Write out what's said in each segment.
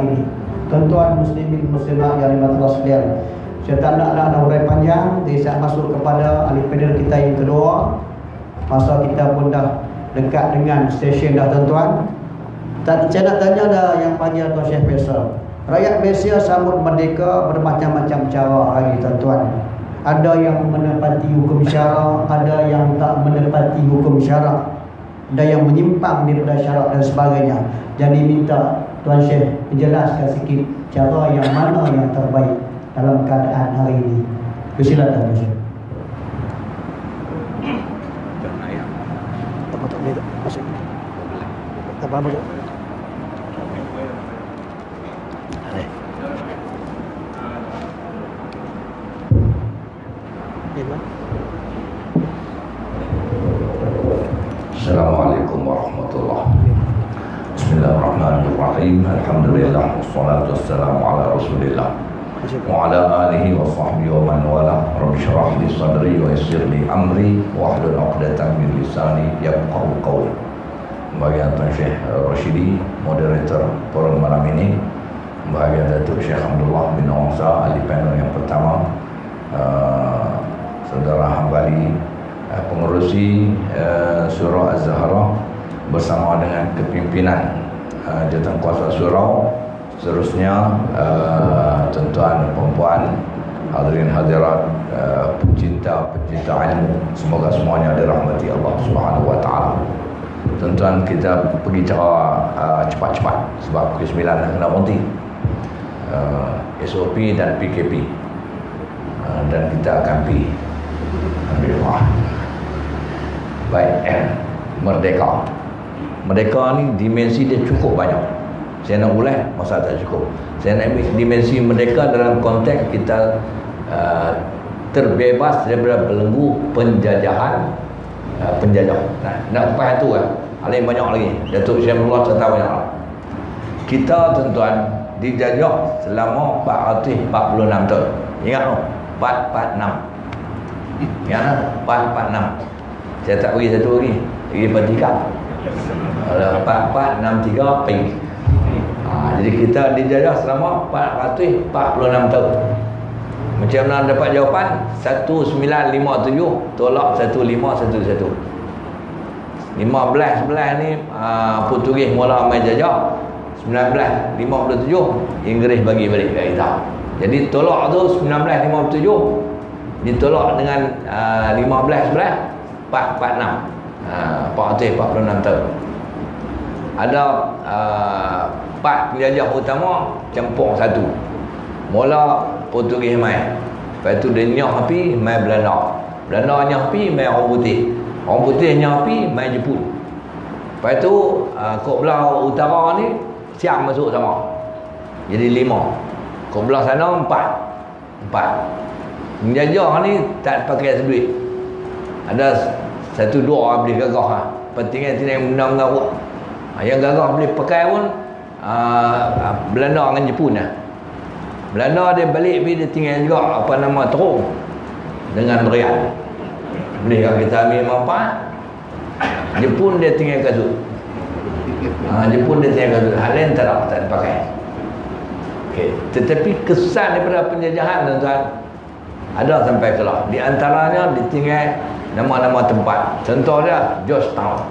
ini. Tuan-tuan muslimin muslimat yang dirahmati Allah sekalian, saya tak nak urai panjang. Jadi saya masuk kepada ahli panel kita yang kedua. Masa kita pun dah dekat dengan stesen dah tuan-tuan. Saya nak tanya dah yang panjang Tuan Syekh Faisal. Rakyat Malaysia sambut merdeka bermacam-macam cara hari tuan-tuan. Ada yang menepati hukum syarak, ada yang tak menepati hukum syarak, ada yang menyimpang daripada syarak dan sebagainya. Jadi minta Tuan Syekh menjelaskan sikit cara yang mana yang terbaik dalam keadaan hari ini. Silakan Tuan Syekh. Tak boleh masuk. Tak apa masuk. Assalamualaikum warahmatullahi wabarakatuh. Bismillahirrahmanirrahim. Alhamdulillah wassalatu wassalamu ala Rasulillah wa ala alihi wa sahbihi wa man wala. Rabbi shrah li sadri wa yassir li amri wa hlul 'uqdatam min lisani yafqahu qawli. Bahagian Tuan Syekh Rashidi, moderator forum malam ini, bahagian Datuk Syekh Abdullah bin Awsa, ahli panel yang pertama, Saudara Hambali, pengerusi Surau Az-Zahra bersama dengan kepimpinan Jawatankuasa Surau, seterusnya tuan-tuan dan puan-puan, hadirin hadirat, pencinta ilmu, semoga semuanya dirahmati Allah Subhanahu wa taala. Tuan-tuan, kita pergi cara cepat-cepat sebab pukul 9 dah kena berhenti. SOP dan PKP, dan kita akan pergi. Alhamdulillah. Baik, merdeka. Merdeka ni dimensi dia cukup banyak. Saya nak ulas, masa tak cukup. Saya nak ambil dimensi merdeka dalam konteks kita terbebas daripada belenggu penjajahan, penjajah. Nak faham tu kan? Paling banyak lagi. Datuk Syekh Allah cerita banyak. Kita tuan-tuan dijajah selama 446 tahun. Ingat tu? 446. Ingat tak? 446. Saya tak bagi satu lagi. Bagi bertiga. 4463 pi. Jadi kita dijajah selama 446 tahun. Macam mana dapat jawapan? 1957 tolak 1511. 1511 ni Portugis mula main jajah. 1957 Inggeris bagi balik kat kita. Jadi tolak tu 1957 ditolak dengan 1511 446. 446 tahun. Ada 4 penjajah utama campur satu. Mula Portugis main. Lepas tu dia nyah api main Belanda. Belanda nyah api main orang putih. Orang putih nyah api main Jepun. Lepas tu kok belah utara ni Siam masuk sama. Jadi 5. Kok belah sana 4. Penjajah ni tak pakai duit. Ada 1-2 boleh gagah. Pentingnya benda-benda yang gagah boleh pakai pun Belanda dengan Jepun lah. Belanda dia balik pergi dia tinggal juga apa nama terung dengan Riyadh. Bolehkah kita ambil manfaat? Jepun dia tinggal kasut. Jepun dia tinggal kasut. Hal lain tak dipakai. Okay. Tetapi kesan daripada penjajahan tuan-tuan ada sampai kelah. Di antaranya ditinggal nama-nama tempat. Contoh dia Georgetown.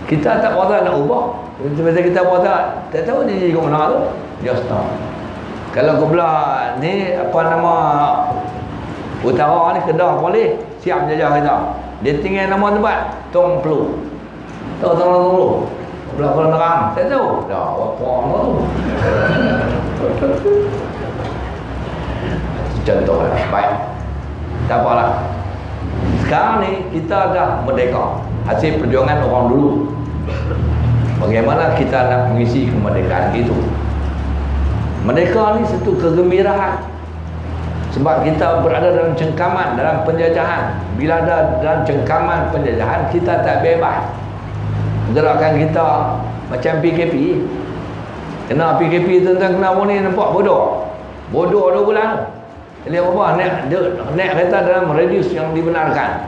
Kita tak berasa nak ubah. Macam kita berasa tak tahu dia jadi ke mana tu. Georgetown. Kalau ke belah ni apa nama utara ni Kedah boleh siap jajah kita. Dia tinggal nama tempat Tong Pelu. Tahu Tong Pelu? Belah Kuala Nerang. Tak tahu. Dah apa tu. Contoh lah. Baik. Tak apalah. Sekarang ni kita dah merdeka. Hasil perjuangan orang dulu. Bagaimana kita nak mengisi kemerdekaan itu? Merdeka ni satu kegembiraan. Sebab kita berada dalam cengkaman, dalam penjajahan. Bila ada dalam cengkaman penjajahan, kita tak bebas. Gerakan kita macam PKP. Kena PKP tuan-tuan kena ni nampak bodoh. Bodoh 2 bulan. Jadi apa? Naik kereta dalam radius yang dibenarkan.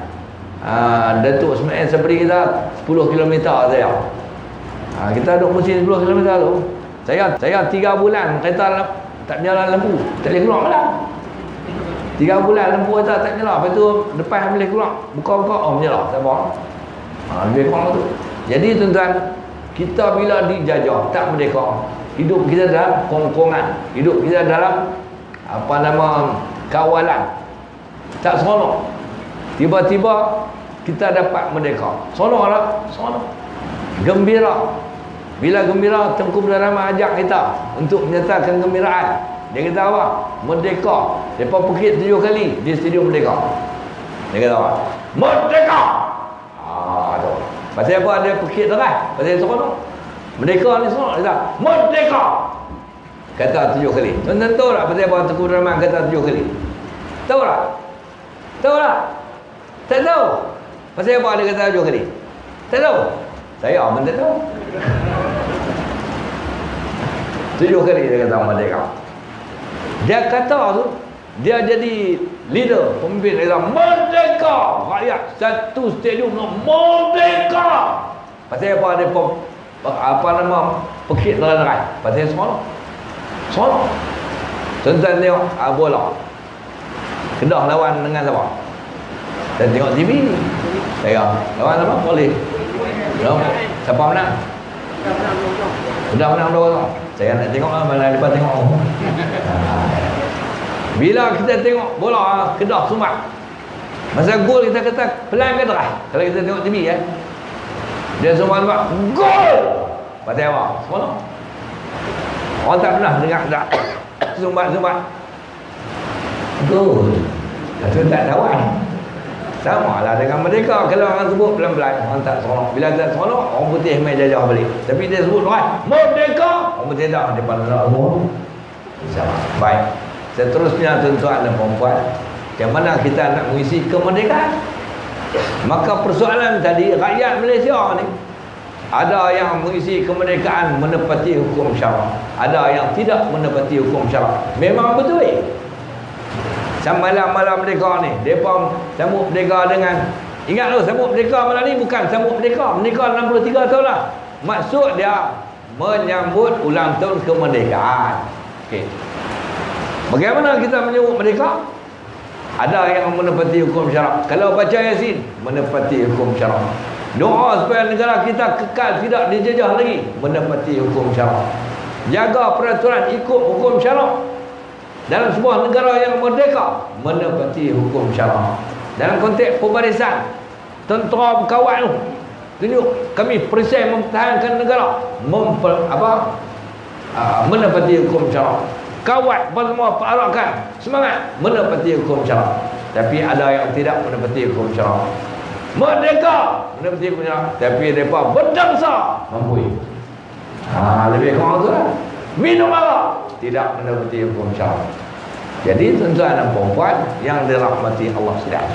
Datuk Ismail Sabri kita 10 km saja. Kita duduk mesin 10 km tu. Saya 3 bulan kereta tak nyala lampu, tak boleh keluar malam. 3 bulan lampu kereta tak nyala. Lepas tu depan boleh keluar, buka-buka menyala, tak apa. Lebih kurang tu. Jadi tuan-tuan, kita bila dijajah tak merdeka, hidup kita dalam kongkongan, hidup kita dalam kawalan, tak seronok. Tiba-tiba kita dapat merdeka, seronok lah, seronok, gembira. Bila gembira, Tengku Abdul Rahman ajak kita untuk menyatakan gembiraan. Dia kata apa? Merdeka. Lepas pekit 7 kali di Stadium Merdeka. Dia kata apa? Merdeka. Tu. Pasal apa dia pekit terang? Pasal seronok. Merdeka ni seronok. Dia kata merdeka. Kata 7 kali. Tuan-tuan tahu tak pasal apa Tengku Abdul Rahman kata 7 kali? Tahu tak? Tahu tak? Tak tahu. Pasal apa dia kata 7 kali? Tak tahu. Saya pun tak tahu. 7 kali dia kata merdeka. Dia kata tu, dia jadi leader, pemimpin. Dia kata merdeka. Rakyat satu stadium merdeka. Pasal apa dia pekit terang-terang? Pasal seronok. Seronok. Tuan-tuan tengok bola. Kedah lawan dengan siapa? Dan tengok TV. Saya lawan apa? Boleh. Siapa menang? Sudah menang 2-0. Saya nak tengok mana lepas tengok. Bila kita tengok bola Kedah Sumbang, masa gol kita kata pelan ke terang? Kalau kita tengok TV dia semua nampak gol. Pasal apa? Seronok. Orang tak pernah dengar dah Sumbang gol. Itu tak tahu sama lah dengan merdeka. Kalau orang sebut pelan-pelan, orang tak seronok. Bila tak seronok, orang putih main jajah balik. Tapi dia sebut orang merdeka, orang putih tak, dia pada nak semua. Baik. Seterusnya tuan-tuan dan puan-puan, macam mana kita nak mengisi kemerdekaan? Maka persoalan tadi, rakyat Malaysia ni, ada yang mengisi kemerdekaan menepati hukum syarak, ada yang tidak menepati hukum syarak. Memang betul. Malam-malam merdeka ni, mereka sambut merdeka dengan, ingat tu, sambut merdeka malam ni bukan sambut merdeka 63 tahun lah. Maksud dia menyambut ulang tahun kemerdekaan. Okey. Bagaimana kita menyambut merdeka? Ada yang menepati hukum syarak. Kalau baca Yasin, menepati hukum syarak. Doa supaya negara kita kekal tidak dijajah lagi, menepati hukum syarak. Jaga peraturan, ikut hukum syarak. Dalam sebuah negara yang merdeka, menepati hukum syarak. Dalam konteks pembarisan, tentera berkawal tu tunjuk kami perisai mempertahankan negara, menepati hukum syarak. Kawat semua perarakan semangat menepati hukum syarak. Tapi ada yang tidak menepati hukum syarak. Merdeka menepati hukum syarak, tapi mereka berdangsa mampu. Lebih kurang tu lah. Minum arak tidak menepati hukum syarak. Jadi tuan-tuan dan puan-puan yang dirahmati Allah sekalian,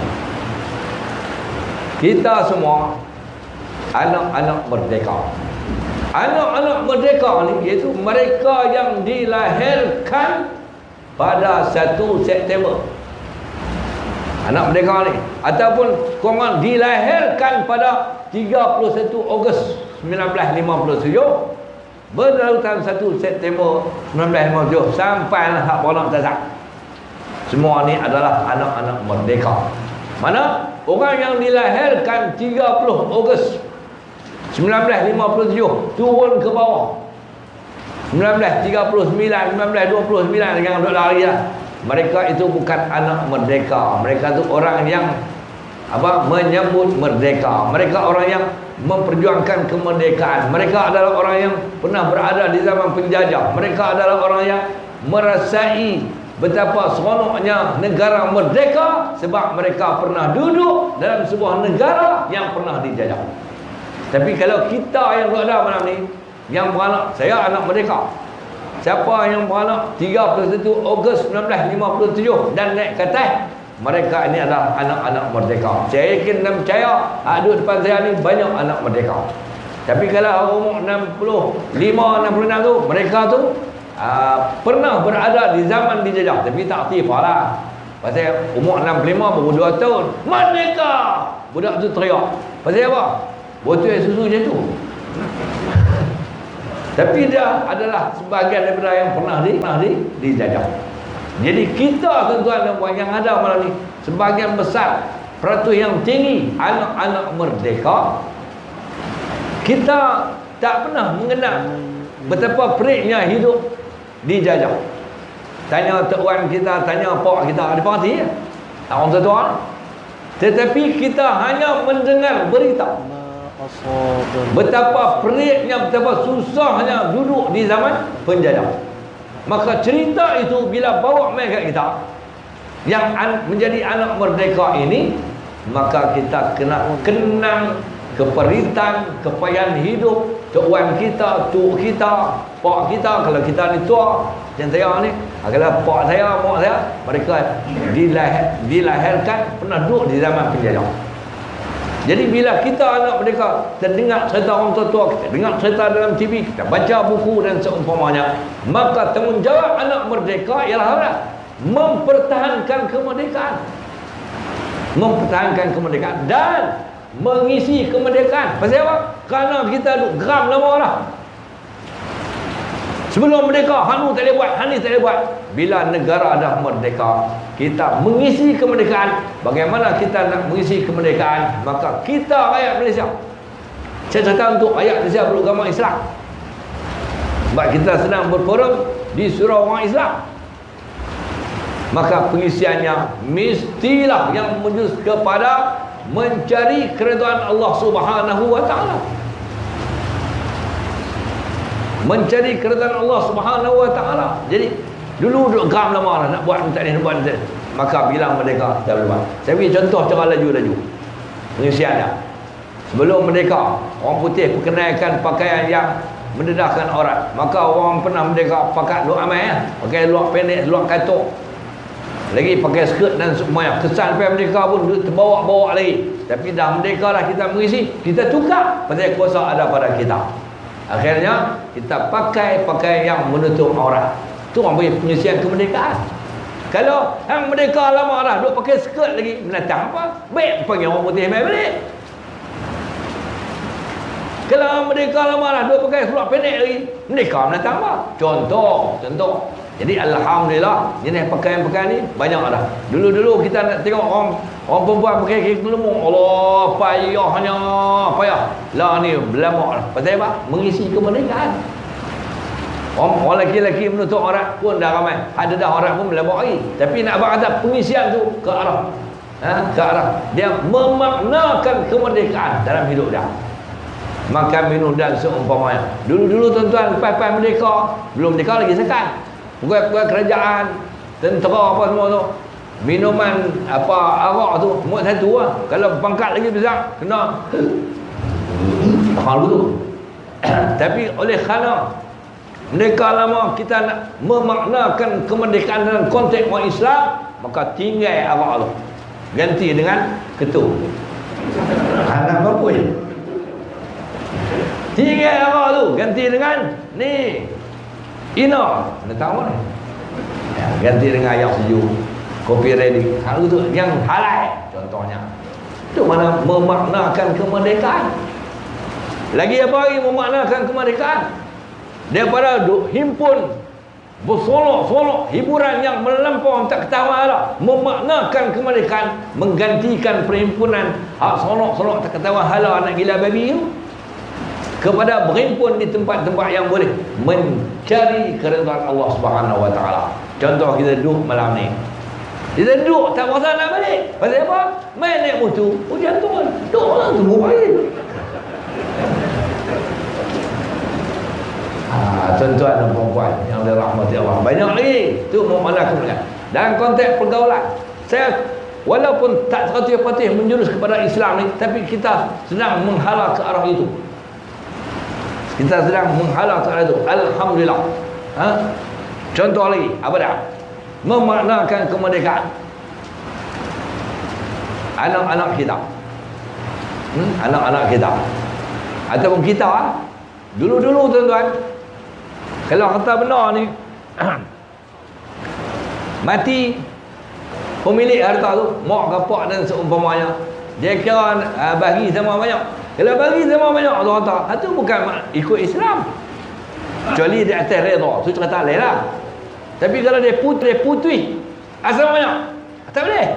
kita semua anak-anak merdeka. Anak-anak merdeka ni iaitu mereka yang dilahirkan pada 1 September. Anak merdeka ni ataupun korang dilahirkan pada 31 Ogos 1957, berlalutan 1 September 1957 sampailah hak beranak tazak. Semua ni adalah anak-anak merdeka. Mana orang yang dilahirkan 30 Ogos 1957 turun ke bawah 1939, 1929 dengan duduk lari lah. Mereka itu bukan anak merdeka. Mereka itu orang yang menyambut merdeka. Mereka orang yang memperjuangkan kemerdekaan. Mereka adalah orang yang pernah berada di zaman penjajah. Mereka adalah orang yang merasai betapa seronoknya negara merdeka sebab mereka pernah duduk dalam sebuah negara yang pernah dijajah. Tapi kalau kita yang berada malam ni, yang beranak, saya anak merdeka. Siapa yang beranak 31 Ogos 1957 dan naik ke atas, mereka ini adalah anak-anak merdeka. Saya yakin dan percaya duduk depan saya ni banyak anak merdeka. Tapi kalau umur 65, 66 tu, mereka tu pernah berada di zaman dijajah, tapi tak aktif lah. Pasal umur 65 baru 2 tahun merdeka, budak tu teriak. Pasal apa? Botol susu macam tu. Tapi dia adalah sebahagian daripada yang pernah dijajah. Jadi kita tuan-tuan dan puan yang ada malam ni, sebahagian besar peratus yang tinggi anak-anak merdeka, kita tak pernah mengenal betapa peliknya hidup dijajah. Tanya tok wan kita, tanya pak kita, ada parti ya? Orang tua-tua. Tetapi kita hanya mendengar berita betapa peliknya, betapa susahnya duduk di zaman penjajah. Maka cerita itu bila bawa mai kat kita yang menjadi anak merdeka ini, maka kita kena kenang keperitan, kepayahan hidup tok wan kita, tuk kita, pak kita. Kalau kita ni tua macam saya ni, kalau pak saya, mak saya, mereka dilahirkan pernah duduk di zaman penjajah. Jadi bila kita anak mereka terdengar cerita orang tua-tua, kita dengar cerita dalam TV, kita baca buku dan seumpamanya, maka tanggungjawab anak merdeka ialah apa? Mempertahankan kemerdekaan. Mempertahankan kemerdekaan dan mengisi kemerdekaan. Pasal apa? Kerana kita duk geram lama dah. Sebelum merdeka, hanu tak boleh buat, hani tak boleh buat. Bila negara dah merdeka, kita mengisi kemerdekaan. Bagaimana kita nak mengisi kemerdekaan? Maka kita rakyat Malaysia, saya cerita untuk rakyat Malaysia beragama Islam, sebab kita sedang berforum di surau orang Islam, maka pengisiannya mestilah yang menjurus kepada mencari keredaan Allah Subhanahu wa taala. Mencari keredaan Allah Subhanahu wa taala. Jadi dulu duduk geram lama nak buat tak ni, nak buat tak. Maka bilang mereka tak boleh buat. Saya bagi contoh cara laju-laju pengisiannya. Sebelum merdeka, orang putih perkenalkan pakaian yang mendedahkan aurat. Maka orang pernah merdeka pakai luar amai ya? Pakai luar pendek, luar katuk, lagi pakai skirt dan semuanya. Kesan sampai merdeka pun terbawa-bawa lagi. Tapi dah merdeka lah kita mengisi, kita tukar pasal kuasa ada pada kita. Akhirnya kita pakai pakaian yang menutup aurat. Itu orang bagi pengisian kemerdekaan. Kalau yang merdeka lama dah duk pakai skirt lagi, menatang apa? Baik panggil orang putih mai balik. Kalau orang merdeka lama dah duk pakai seluar pendek lagi, merdeka menatang apa? Contoh. Jadi alhamdulillah jenis pakaian-pakaian ni banyak dah. Dulu-dulu kita nak tengok orang perempuan pakai kaki gelembung, Allah payah. Lah ni berlama dah. Pasal apa? Mengisi kemerdekaan. Orang lelaki-lelaki menutup aurat pun dah ramai. Ada dah aurat pun berlama lagi. Tapi nak kata pengisian tu ke arah dia memaknakan kemerdekaan dalam hidup dia. Makan, minum dan seumpamanya. Dulu-dulu tuan-tuan, lepas merdeka, belum merdeka lagi sekat, pegawai kerajaan, tentera apa semua tu, minuman apa arak tu muat satu lah. Kalau pangkat lagi besar kena hal tu. Tapi oleh kerana merdeka lama, kita nak memaknakan kemerdekaan dalam konteks orang Islam, maka tinggal arak tu ganti dengan ketul. Anak apa ya? Tinggal arak tu ganti dengan ni Ina, anda tahu ni? Ya, ganti dengan air sejuk, kopi ready. Hal itu yang halal contohnya. Itu mana memaknakan kemerdekaan. Lagi apa lagi memaknakan kemerdekaan? Daripada himpun bersolok-solok hiburan yang melampau tak ketawa lah, memaknakan kemerdekaan, menggantikan perhimpunan hak solok-solok tak ketawa hala anak gila babi tu, kepada berhimpun di tempat-tempat yang boleh mencari keredaan Allah Subhanahu wa taala. Contoh kita duduk malam ni, kita duduk tak berasa nak balik. Pasal apa? Main naik motor, hujan turun, duduk lah tunggu balik. Tuan-tuan dan puan-puan yang dirahmati Allah, banyak lagi tu memaknakan kemerdekaan. Dalam konteks pergaulan, saya walaupun tak 100% menjurus kepada Islam ni, tapi kita sedang menghala ke arah itu. Kita sedang menghala ke arah itu. Alhamdulillah. Contoh lagi, apa dah? Memaknakan kemerdekaan. Anak-anak kita. Anak-anak kita. Ataupun kita, dulu-dulu tuan-tuan, kalau kata benar ni, mati pemilik harta tu, mak, bapak dan seumpamanya, dia kira bagi sama banyak. Kalau bagi sama banyak Allah kata, itu bukan ikut Islam. Kecuali di atas redha, tu cerita lain lah. Tapi kalau dia putih asal banyak, tak boleh.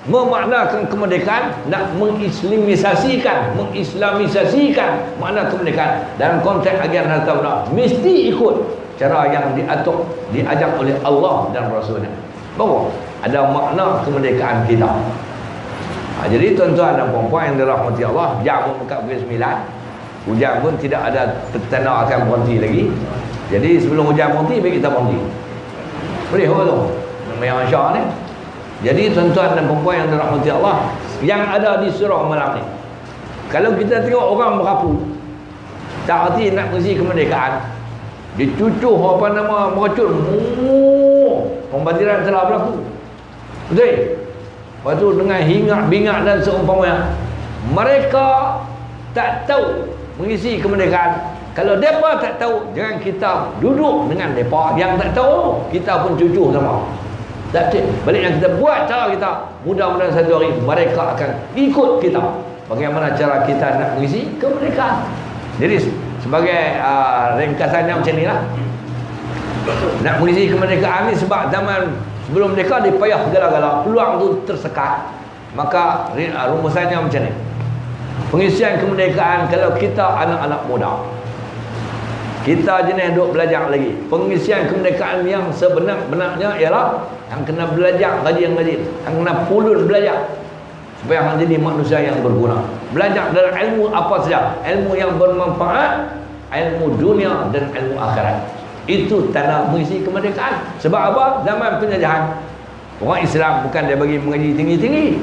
Memaknakan kemerdekaan, nak mengislamisasikan makna kemerdekaan dalam konteks ajaran Allah, mesti ikut cara yang diajak oleh Allah dan Rasulnya. Baru ada makna kemerdekaan kita. Jadi tuan-tuan dan puan-puan yang dirahmati Allah, jam pun buka pukul 9. Hujan pun tidak ada tanda akan berhenti lagi. Jadi sebelum hujan berhenti, baik kita berhenti. Boleh apa tu? Yang Syah ni. Jadi tuan-tuan dan puan-puan yang dirahmati Allah, yang ada di surau malam ni, kalau kita tengok orang berapu, tak erti nak mengisi kemerdekaan, dia cucuh apa nama meracun, pembatiran telah berlaku. Betul? Lepas tu dengan hingat-bingat dan seumpamanya, mereka tak tahu mengisi kemerdekaan. Kalau mereka tak tahu, jangan kita duduk dengan mereka yang tak tahu, kita pun cucuh sama. Tak cik. Baliknya kita buat cara kita, mudah-mudahan satu hari mereka akan ikut kita bagaimana cara kita nak mengisi kemerdekaan. Jadi sebagai ringkasannya macam ni lah, nak mengisi kemerdekaan ni sebab zaman sebelum mereka dipayah segala-gala, peluang tu tersekat. Maka rumusannya macam ni, pengisian kemerdekaan kalau kita anak-anak muda, kita jenis duk belajar lagi, pengisian kemerdekaan yang sebenar-benarnya ialah yang kena belajar rajin-rajin, yang kena pulun belajar supaya hang jadi manusia yang berguna. Belajar dalam ilmu apa saja, ilmu yang bermanfaat, ilmu dunia dan ilmu akhirat. Itu tanda mengisi kemerdekaan. Sebab apa? Zaman penjajahan, orang Islam bukan dia bagi mengaji tinggi-tinggi,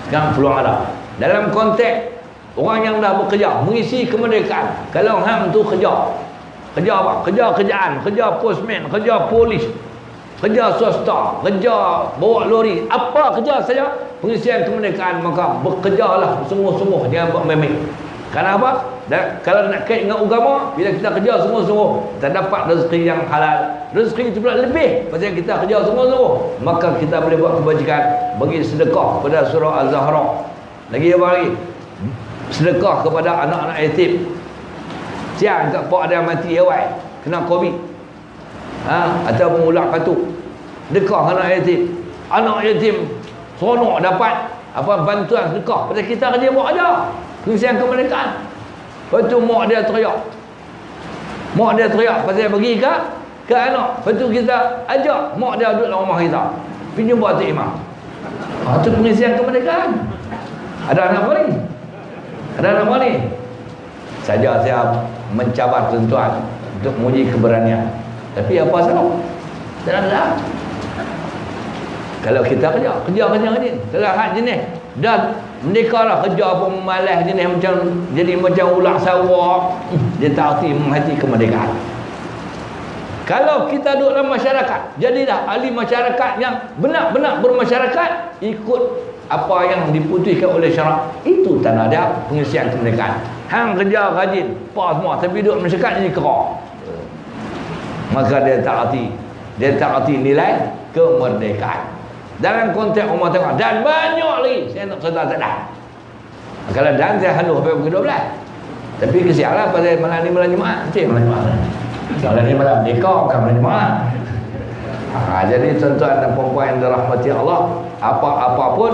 yang peluang ada. Dalam konteks orang yang dah bekerja, mengisi kemerdekaan, kalau hang tu kerja apa? Kerjaan, kerja postman, kerja polis, kerja swasta, kerja bawa lori, apa kerja saja, pengisian kemerdekaan, maka bekerjalah sungguh-sungguh, jangan buat main-main. Kenapa? Dan kalau nak kait dengan agama, bila kita kerja sungguh-sungguh, kita dapat rezeki yang halal. Rezeki itu pula lebih pasal kita kerja sungguh-sungguh, maka kita boleh buat kebajikan, bagi sedekah kepada surah Az-Zahra. Lagi apa lagi? Sedekah kepada anak-anak yatim. Siang kat pak ada mati awal, kena COVID, ataupun ular patuk, dekah anak yatim. Anak yatim seronok dapat apa bantuan sedekah pasal kita kerja buat aja pengisian kemerdekaan. Lepas tu mak dia teriak pasal bagi ke anak. Lepas tu kita ajak mak dia duduk dalam rumah kita, pergi jumpa Tok Imam. Itu pengisian kemerdekaan. Ada anak apa ni? Saja saya mencabar tuan-tuan untuk menguji keberanian. Tapi apa salah? Tak ada. Kalau kita kerja ni, kalau hak jenis dah merdeka lah, kerja pun malas jenis macam jadi macam ular sawah, dia tak erti menghati kemerdekaan. Kalau kita duduk dalam masyarakat, jadilah ahli masyarakat yang benar-benar bermasyarakat, ikut apa yang diputuskan oleh syarak. Itu tanda dia pengisian kemerdekaan. Hang kerja rajin, apa semua, tapi duduk masyarakat jadi kerak, maka dia tak erti nilai kemerdekaan. Dalam konteks umat tengah, dan banyak lagi saya nak cerita tak dah. Kalau dan saya haluh sampai pukul 12. Tapi kesianlah pasal malam ni malam Jumaat. Malam Jumaat. Malam ni malam merdeka, bukan malam Jumaat. Jadi tuan-tuan dan puan-puan yang dirahmati Allah, apa-apa pun,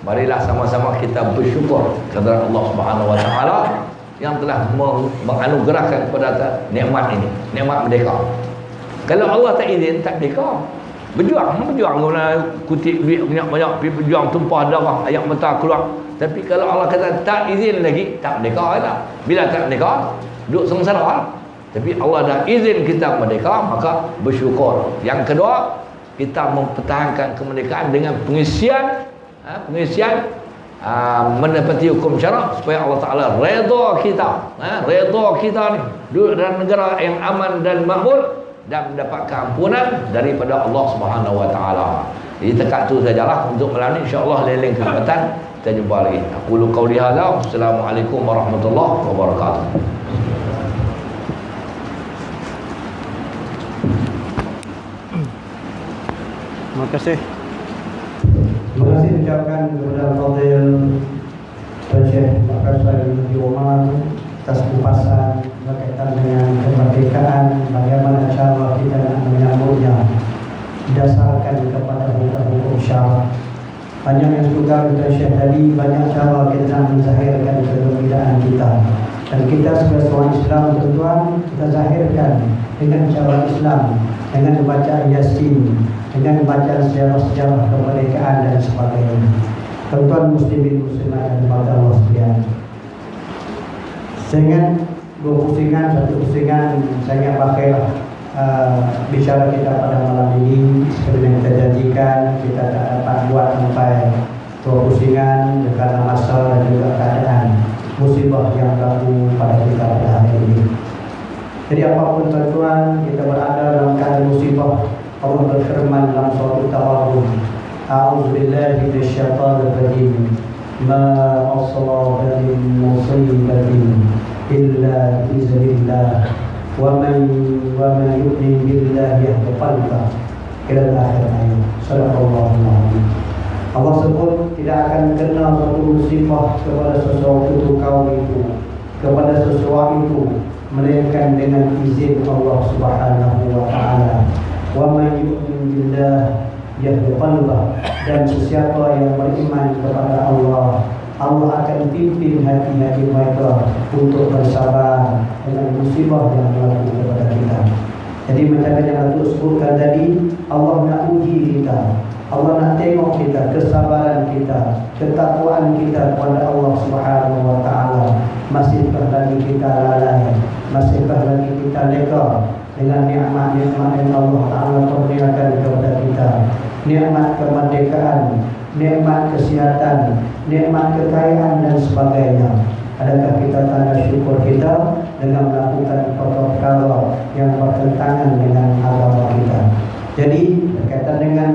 marilah sama-sama kita bersyukur kepada Allah Subhanahu Wa Taala yang telah menganugerahkan kepada nikmat ini, nikmat merdeka. Kalau Allah tak izin, tak merdeka. Berjuang guna kutip duit banyak-banyak, pergi berjuang tumpah darah, air mata keluar. Tapi kalau Allah kata tak izin lagi, tak merdeka dah. Bila tak merdeka, duduk sengsara. Tapi Allah dah izin kita merdeka, maka bersyukur. Yang kedua, kita mempertahankan kemerdekaan dengan pengisian menepati hukum syarak supaya Allah Ta'ala redha kita ni duduk dalam negara yang aman dan makmur dan mendapat keampunan daripada Allah Subhanahu Wa Taala. Jadi tekat tu sajalah untuk malam ni, insya-Allah lain-lain kesempatan kita jumpa lagi. Aku lu qauli hadza. Assalamualaikum warahmatullahi wabarakatuh. Terima kasih. Terima kasih ucapkan kepada Fadil Syekh Bakar Said bin Umar atas kupasan berkaitan dengan kemerdekaan Banyak yang suka kita Syekh tadi, banyak cara kita menzahirkan kegembiraan kita. Dan kita sebagai seorang Islam, tuan-tuan, kita zahirkan dengan cara Islam, dengan membaca Yasin, dengan membaca sejarah-sejarah kemerdekaan dan sebagainya. Tuan-tuan muslimin muslimat dan pada Allah sekalian, saya ingat satu pusingan saya ingat pakailah bicara kita pada malam ini. Seperti yang kita janjikan, kita tak dapat buat sampai 2 pusingan karena masa dan juga keadaan musibah yang berlaku pada kita pada hari ini. Jadi apapun tuan-tuan, kita berada dalam keadaan musibah, Allah berfirman dalam surah At-Tawabbun, A'udzubillahi minasyaitonir rajim, ma asaba min musibatin illa biiznillah wa man yu'min billahi yahdi qalbah ila akhir ayat. Sadaqallahul azim. Allah sebut tidak akan kena satu musibah kepada sesuatu kaum itu, kepada sesuatu itu, melainkan dengan izin Allah Subhanahu wa taala. Wa may yu'min billah yahdi qalbah, dan sesiapa yang beriman kepada Allah, Allah akan pimpin hati-hati mereka untuk bersabar dengan musibah yang berlaku kepada kita. Jadi macam yang Datuk sebutkan tadi, Allah nak uji kita, Allah nak tengok kita, kesabaran kita, ketakwaan kita kepada Allah Subhanahu wa taala. Masihkah lagi kita lalai? Masihkah lagi kita leka dengan nikmat-nikmat yang Allah Taala kurniakan kepada kita? Nikmat kemerdekaan, nikmat kesihatan, nikmat kekayaan dan sebagainya. Adakah kita tanda syukur kita dengan melakukan perkara yang bertentangan dengan agama kita? Jadi berkaitan dengan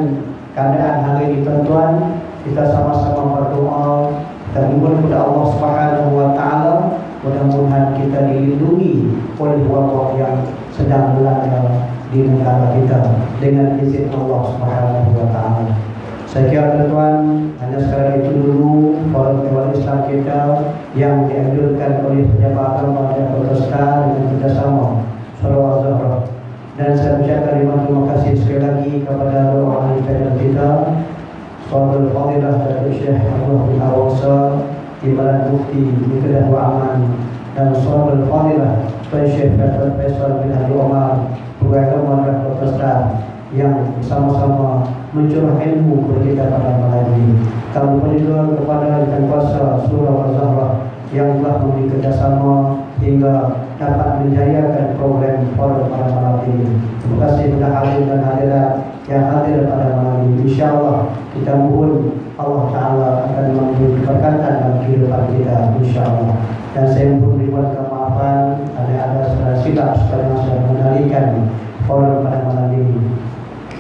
keadaan hari ini tuan-tuan, kita sama-sama berdoa, kita mohon kepada Allah Subhanahu wa taala, mudah-mudahan kita dilindungi oleh wabak yang sedang melanda di negara kita dengan izin Allah Subhanahu wa taala. Saya kira tuan-tuan, hanya sekadar itu dulu forum Islam kita yang dianjurkan oleh pejabat agama dan Protestan dengan kerjasama Salawat Zahra. Dan saya ucapkan terima kasih sekali lagi kepada doa ahli kita, Saudara Fadilah Datuk Syekh Abdullah bin Awasa, Timbalan Mufti di Kedah Aman, dan Saudara Fadilah Tuan Syekh Dr. Faisal bin Haji Omar, Pegawai Agama dan Protestan, yang bersama-sama mencurah ilmu kepada kita pada malam ini. Kami berdoa kepada Yang Kuasa Surah Al-Zahra yang telah memberi kerjasama hingga dapat menjayakan program forum pada malam ini. Terima kasih kepada hadirin dan hadirat yang hadir pada malam ini. InsyaAllah kita mohon Allah Ta'ala akan memberi keberkatan dalam kehidupan kita, insyaAllah. Dan saya mohon dibuat kemaafan ada silap sekali saya mengendalikan forum pada malam ini.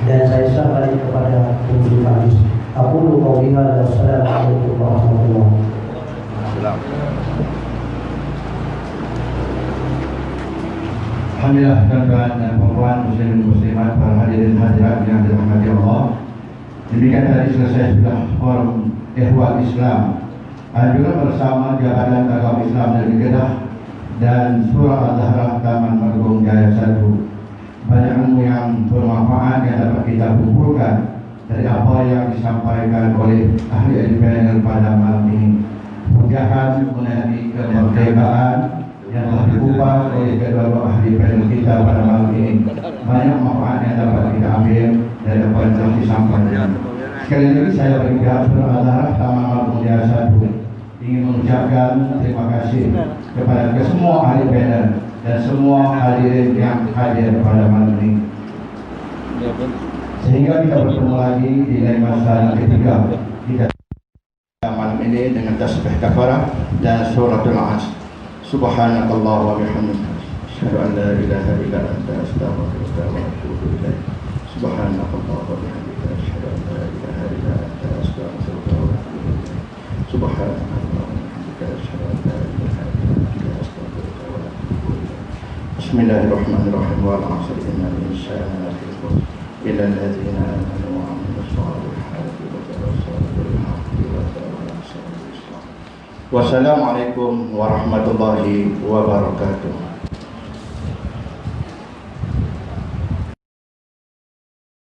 Dan saya serahkan kepada Tuan Manis. Aku lupa biha. Assalamualaikum warahmatullahi wabarakatuh. Alhamdulillah tuan-tuan dan puan muslimin muslimat, para hadirin hadirat yang dirahmati Allah. Demikian tadi selesai sudah forum Ikhwan Islam juga bersama Jabatan Agama Islam dari Kedah dan Surah Al-Zahra Taman Margong Jaya 1. Banyak ilmu yang bermanfaat yang dapat kita kumpulkan dari apa yang disampaikan oleh ahli panel pada malam ini. Pujian mengenai kemerdekaan yang telah dikupas oleh kedua ahli panel kita pada malam ini. Banyak manfaat yang dapat kita ambil dari apa yang telah disampaikan. Sekali lagi saya bagi pihak Surah Al-Zahra Taman Margong Jaya 1 ingin mengucapkan terima kasih kepada semua ahli panel dan semua hadirin yang hadir pada malam ini. Sehingga kita bertemu lagi di lain masa yang ketiga kita malam ini dengan tasbih kafarah dan suratul As. Subhanakallah wa bihamdika, asyhadu an la ilaha illa anta, astaghfiruka wa atubu ilaik. Subhanakallah wa bihamdika, asyhadu an la ilaha illa anta, astaghfiruka wa atubu ilaik. Subhanakallah wa bihamdika, asyhadu an la ilaha illa anta, astaghfiruka wa atubu ilaik. Bismillahirrahmanirrahim. Wal 'asri innal insana lafi khusr illa alladziina aamanu wa 'amilus shalihati wa tawassaw bil haqqi wa tawassaw bis sabr. Wassalamualaikum warahmatullahi wabarakatuh.